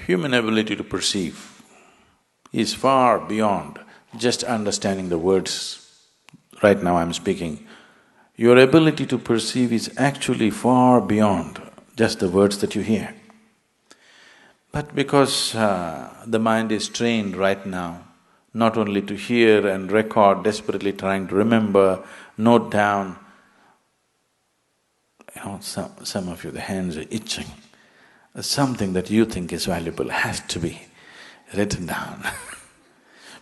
Human ability to perceive is far beyond just understanding the words. Right now I'm speaking. Your ability to perceive is actually far beyond just the words that you hear. But because the mind is trained right now, not only to hear and record, desperately trying to remember, note down, some of you, the hands are itching. Something that you think is valuable has to be written down.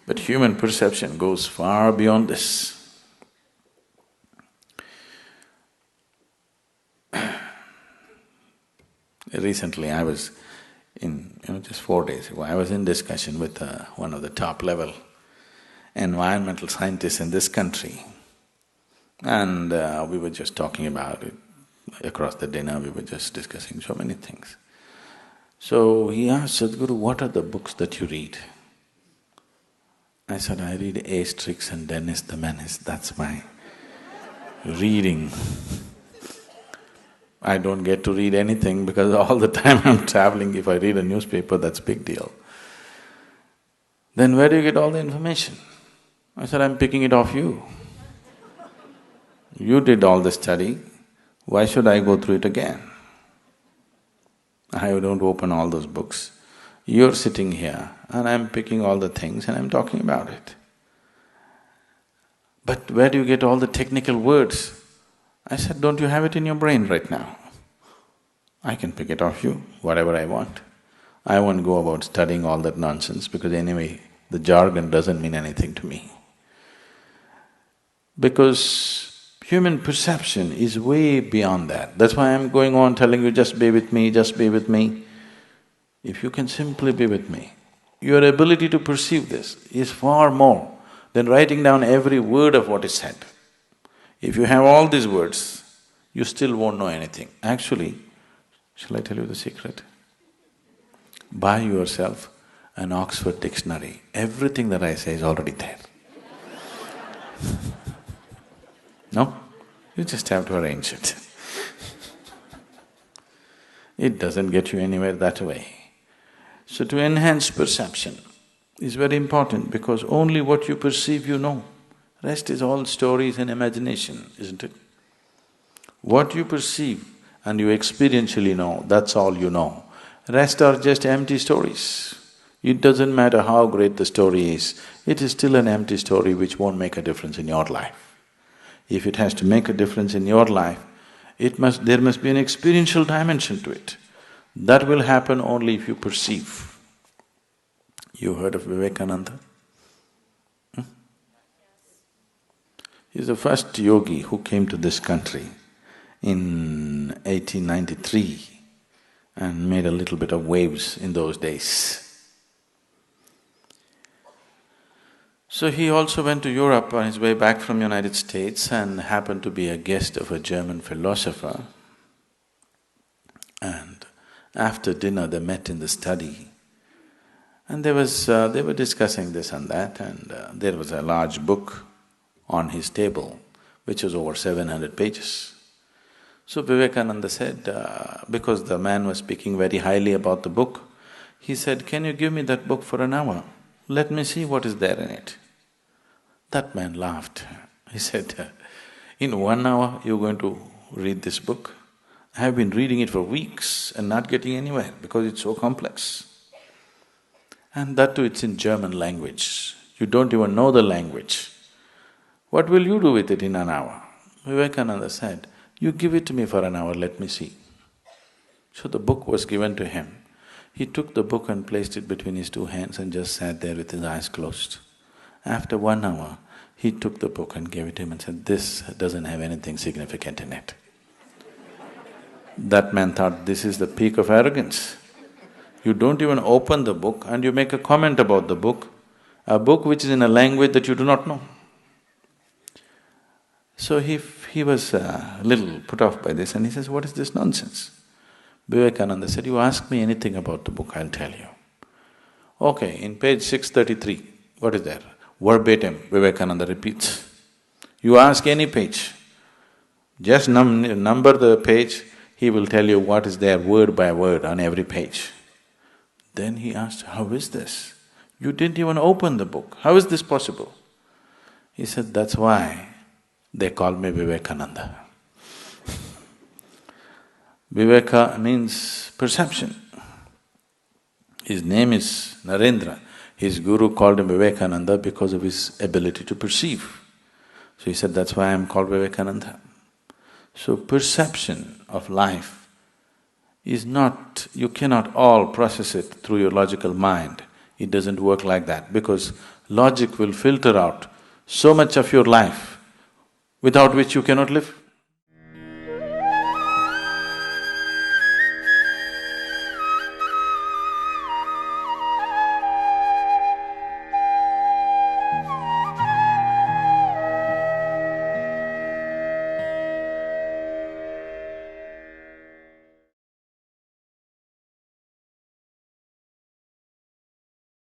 But human perception goes far beyond this. Recently I was just 4 days ago, I was in discussion with one of the top-level environmental scientists in this country, and we were just talking about it. Across the dinner, we were just discussing so many things. So he asked, Sadhguru, what are the books that you read? I said, I read Asterix and Dennis the Menace, that's my reading. I don't get to read anything because all the time I'm traveling, if I read a newspaper, that's a big deal. Then where do you get all the information? I said, I'm picking it off you. You did all the study, why should I go through it again? I don't open all those books. You're sitting here and I'm picking all the things and I'm talking about it. But where do you get all the technical words? I said, don't you have it in your brain right now? I can pick it off you, whatever I want. I won't go about studying all that nonsense because anyway, the jargon doesn't mean anything to me. Because human perception is way beyond that. That's why I'm going on telling you, just be with me, just be with me. If you can simply be with me, your ability to perceive this is far more than writing down every word of what is said. If you have all these words, you still won't know anything. Actually, shall I tell you the secret? Buy yourself an Oxford dictionary. Everything that I say is already there. No? You just have to arrange it. It doesn't get you anywhere that way. So to enhance perception is very important because only what you perceive you know. Rest is all stories and imagination, isn't it? What you perceive and you experientially know, that's all you know. Rest are just empty stories. It doesn't matter how great the story is, it is still an empty story which won't make a difference in your life. If it has to make a difference in your life, there must be an experiential dimension to it. That will happen only if you perceive. You heard of Vivekananda? He's the first yogi who came to this country in 1893 and made a little bit of waves in those days. So he also went to Europe on his way back from United States and happened to be a guest of a German philosopher. And after dinner they met in the study and they were discussing this and that, and there was a large book on his table which was over 700 pages. So Vivekananda said, because the man was speaking very highly about the book, he said, can you give me that book for an hour? Let me see what is there in it. That man laughed. He said, in 1 hour you're going to read this book? I have been reading it for weeks and not getting anywhere because it's so complex. And that too, it's in German language. You don't even know the language. What will you do with it in an hour? Vivekananda said, you give it to me for an hour, let me see. So the book was given to him. He took the book and placed it between his two hands and just sat there with his eyes closed. After 1 hour, he took the book and gave it to him and said, this doesn't have anything significant in it. That man thought, this is the peak of arrogance. You don't even open the book and you make a comment about the book, a book which is in a language that you do not know. So he was a little put off by this and he says, what is this nonsense? Vivekananda said, you ask me anything about the book, I'll tell you. Okay, in page 633, what is there? Verbatim, Vivekananda repeats. You ask any page, just number the page, he will tell you what is there word by word on every page. Then he asked, how is this? You didn't even open the book, how is this possible? He said, that's why they call me Vivekananda. Viveka means perception. His name is Narendra. His guru called him Vivekananda because of his ability to perceive. So he said, that's why I'm called Vivekananda. So perception of life is not… you cannot all process it through your logical mind. It doesn't work like that because logic will filter out so much of your life without which you cannot live.